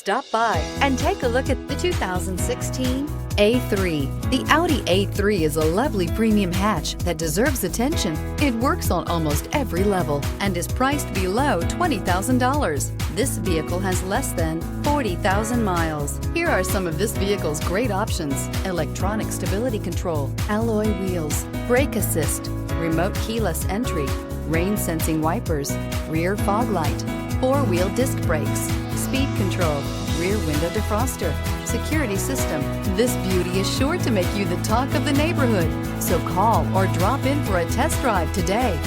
Stop by and take a look at the 2016 A3. The Audi A3 is a lovely premium hatch that deserves attention. It works on almost every level and is priced below $20,000. This vehicle has less than 40,000 miles. Here are some of this vehicle's great options: electronic stability control, alloy wheels, brake assist, remote keyless entry, rain sensing wipers, rear fog light, four-wheel disc brakes, speed control, rear window defroster, security system. This beauty is sure to make you the talk of the neighborhood. So call or drop in for a test drive today.